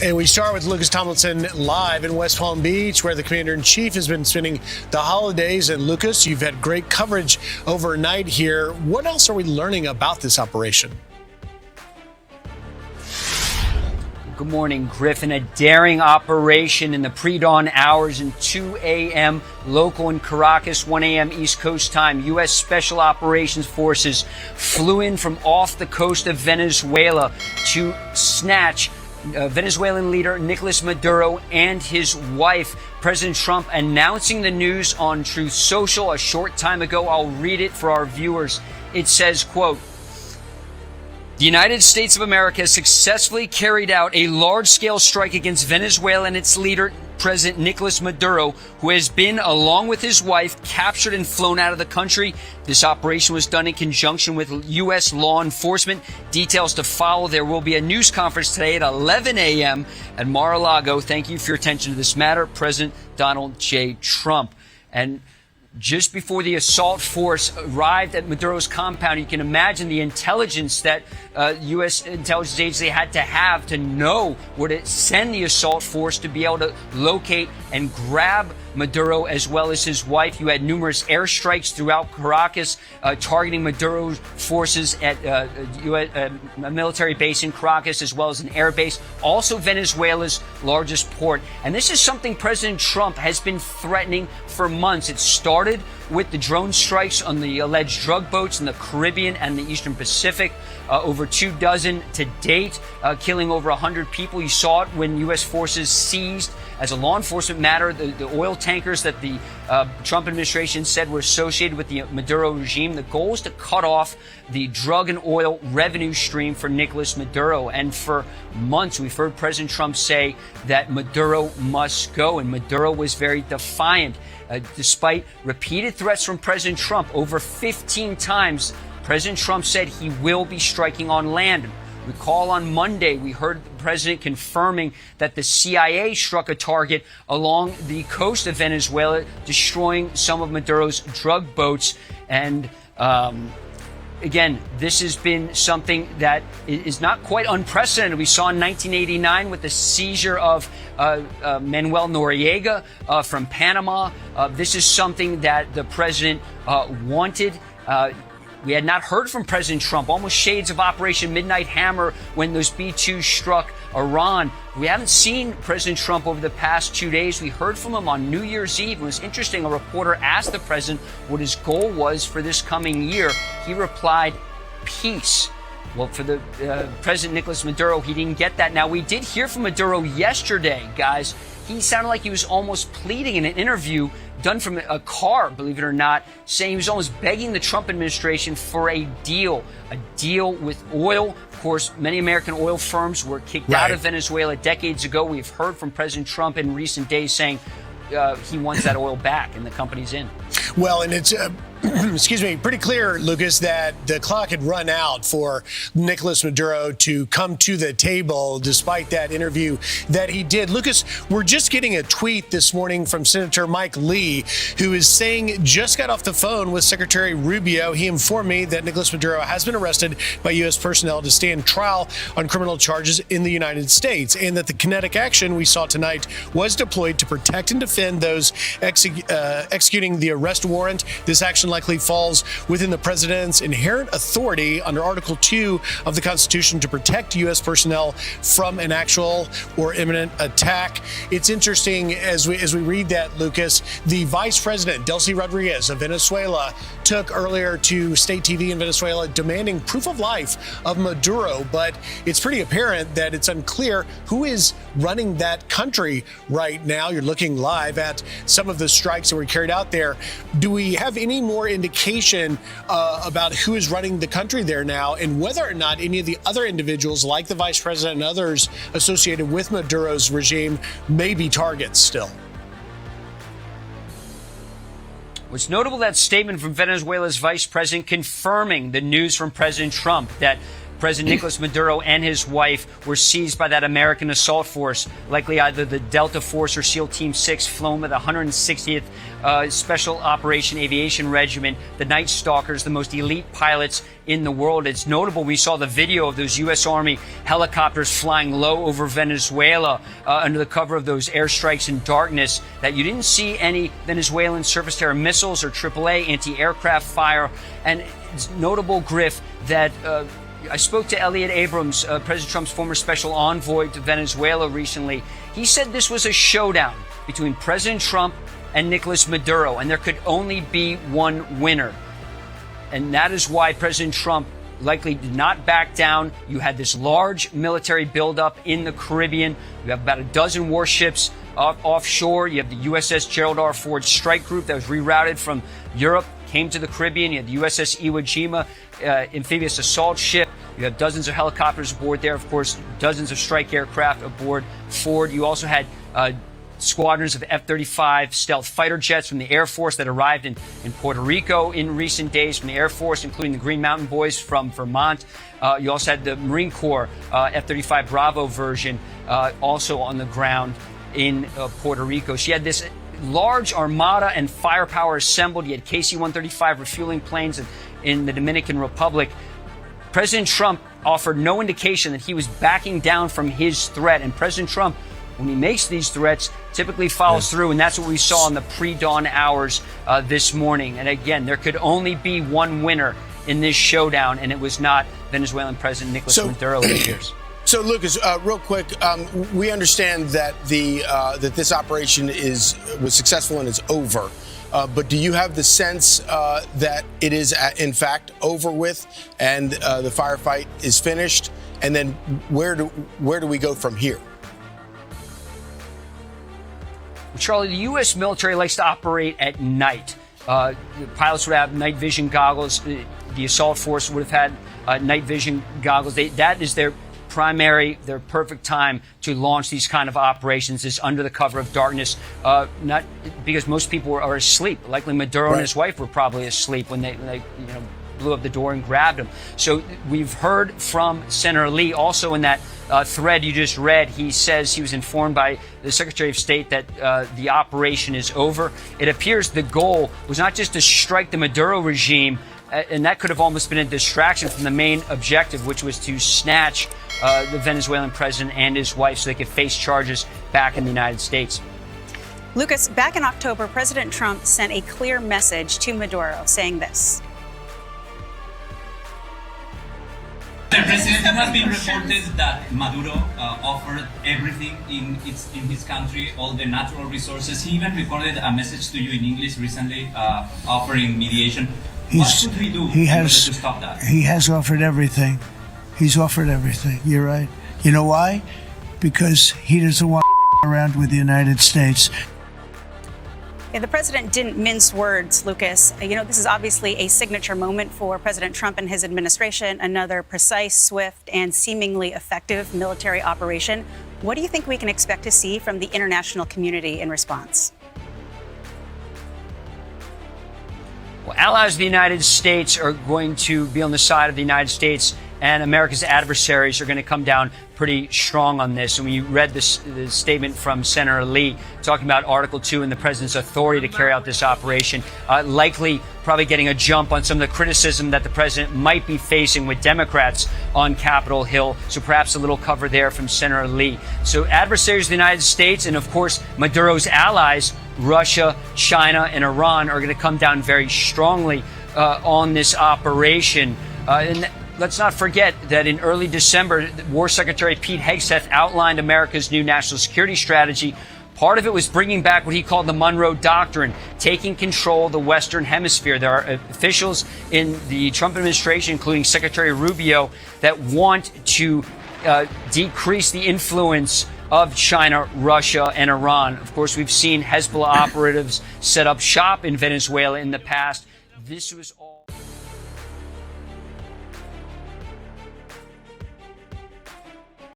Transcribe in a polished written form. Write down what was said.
And we start with Lucas Tomlinson live in West Palm Beach, where the commander-in-chief has been spending the holidays. And Lucas, you've had great coverage overnight here. What else are we learning about this operation? Good morning, Griffin. A daring operation in the pre-dawn hours in 2 a.m. local in Caracas, 1 a.m. East Coast time. U.S. Special Operations Forces flew in from off the coast of Venezuela to snatch Venezuelan leader Nicolás Maduro and his wife. President Trump announcing the news on Truth Social a short time ago. I'll read it for our viewers. It says, quote, "The United States of America has successfully carried out a large-scale strike against Venezuela and its leader, President Nicolás Maduro, who has been, along with his wife, captured and flown out of the country. This operation was done in conjunction with U.S. law enforcement. Details to follow. There will be a news conference today at 11 a.m. at Mar-a-Lago. Thank you for your attention to this matter. President Donald J. Trump." And just before the assault force arrived at Maduro's compound, you can imagine the intelligence that U.S. intelligence agency had to have to know where to send the assault force to be able to locate and grab Maduro as well as his wife. You had numerous airstrikes throughout Caracas targeting Maduro's forces at a military base in Caracas as well as an air base, also Venezuela's largest port. And this is something President Trump has been threatening for months. It started with the drone strikes on the alleged drug boats in the Caribbean and the Eastern Pacific. Over 24 to date, killing over 100 people. You saw it when U.S. forces seized, as a law enforcement matter, the oil tankers that the Trump administration said were associated with the Maduro regime. The goal is to cut off the drug and oil revenue stream for Nicolás Maduro. And for months, we've heard President Trump say that Maduro must go. And Maduro was very defiant. Despite repeated threats from President Trump, over 15 times, President Trump said he will be striking on land. Recall on Monday, we heard the president confirming that the CIA struck a target along the coast of Venezuela, destroying some of Maduro's drug boats. And again, this has been something that is not quite unprecedented. We saw in 1989 with the seizure of Manuel Noriega from Panama. This is something that the president wanted. We had not heard from President Trump, almost shades of Operation Midnight Hammer when those B-2s struck Iran. We haven't seen President Trump over the past 2 days. We heard from him on New Year's Eve. It was interesting. A reporter asked the president what his goal was for this coming year. He replied, peace. Well, for the President Nicolás Maduro, he didn't get that. Now, we did hear from Maduro yesterday, guys. He sounded like he was almost pleading in an interview done from a car, believe it or not, saying he was almost begging the Trump administration for a deal with oil. Of course, many American oil firms were kicked out of Venezuela decades ago. We've heard from President Trump in recent days saying he wants that oil back and the company's in. Well, and it's excuse me, pretty clear, Lucas, that the clock had run out for Nicolás Maduro to come to the table despite that interview that he did. Lucas, we're just getting a tweet this morning from Senator Mike Lee, who is saying just got off the phone with Secretary Rubio. He informed me that Nicolás Maduro has been arrested by U.S. personnel to stand trial on criminal charges in the United States, and that the kinetic action we saw tonight was deployed to protect and defend those executing the arrest warrant. This action likely falls within the president's inherent authority under Article 2 of the Constitution to protect U.S. personnel from an actual or imminent attack. It's interesting as we read that, Lucas, the Vice President, Delcy Rodriguez of Venezuela, took earlier to state TV in Venezuela demanding proof of life of Maduro, but it's pretty apparent that it's unclear who is running that country right now. You're looking live at some of the strikes that were carried out there. Do we have any more indication about who is running the country there now, and whether or not any of the other individuals like the vice president and others associated with Maduro's regime may be targets still? What's notable, that statement from Venezuela's vice president confirming the news from President Trump that President Nicolás Maduro and his wife were seized by that American assault force, likely either the Delta Force or SEAL Team 6, flown by the 160th Special Operation Aviation Regiment, the Night Stalkers, the most elite pilots in the world. It's notable we saw the video of those U.S. Army helicopters flying low over Venezuela under the cover of those airstrikes in darkness, that you didn't see any Venezuelan surface-to-air missiles or AAA anti-aircraft fire. And it's notable, Griff, that I spoke to Elliot Abrams, President Trump's former special envoy to Venezuela recently. He said this was a showdown between President Trump and Nicolás Maduro, and there could only be one winner. And that is why President Trump likely did not back down. You had this large military buildup in the Caribbean. You have about a dozen warships offshore. You have the USS Gerald R strike group that was rerouted from Europe, came to the Caribbean. You had the USS Iwo Jima amphibious assault ship. You have dozens of helicopters aboard there, of course, dozens of strike aircraft aboard Ford. You also had squadrons of F-35 stealth fighter jets from the Air Force that arrived in Puerto Rico in recent days, from the Air Force, including the Green Mountain Boys from Vermont. You also had the Marine Corps F-35 Bravo version also on the ground in Puerto Rico. She had this large armada and firepower assembled. You had KC-135 refueling planes in the Dominican Republic. President Trump offered no indication that he was backing down from his threat. And President Trump, when he makes these threats, typically follows through. And that's what we saw in the pre-dawn hours this morning. And again, there could only be one winner in this showdown, and it was not Venezuelan President Nicolás Maduro, it appears. So, Lucas, real quick, we understand that that this operation was successful and is over. But do you have the sense that it is, in fact, over with and the firefight is finished? And then where do we go from here? Well, Charlie, the U.S. military likes to operate at night. The pilots would have night vision goggles. The assault force would have had night vision goggles. That is their perfect time to launch these kind of operations, is under the cover of darkness, not because most people are asleep. Likely Maduro and his wife were probably asleep when they blew up the door and grabbed him. So we've heard from Senator Lee also in that thread you just read. He says he was informed by the Secretary of State that the operation is over. It appears the goal was not just to strike the Maduro regime, and that could have almost been a distraction from the main objective, which was to snatch the Venezuelan president and his wife so they could face charges back in the United States. Lucas, back in October, President Trump sent a clear message to Maduro saying this. Mr. President, it has been reported that Maduro offered everything in his country, all the natural resources. He even recorded a message to you in English recently, offering mediation. What should we do in order to stop that? He has offered everything. He's offered everything. You're right. You know why? Because he doesn't want around with the United States. Yeah, the president didn't mince words, Lucas. This is obviously a signature moment for President Trump and his administration, another precise, swift, and seemingly effective military operation. What do you think we can expect to see from the international community in response? Well, allies of the United States are going to be on the side of the United States, and America's adversaries are going to come down pretty strong on this. And when you read the statement from Senator Lee talking about Article 2 and the president's authority to carry out this operation, likely probably getting a jump on some of the criticism that the president might be facing with Democrats on Capitol Hill. So perhaps a little cover there from Senator Lee. So adversaries of the United States and, of course, Maduro's allies, Russia, China, and Iran, are going to come down very strongly on this operation. And let's not forget that in early December, War Secretary Pete Hegseth outlined America's new national security strategy. Part of it was bringing back what he called the Monroe Doctrine, taking control of the Western Hemisphere. There are officials in the Trump administration, including Secretary Rubio, that want to decrease the influence of China, Russia, and Iran. Of course, we've seen Hezbollah operatives set up shop in Venezuela in the past. This was all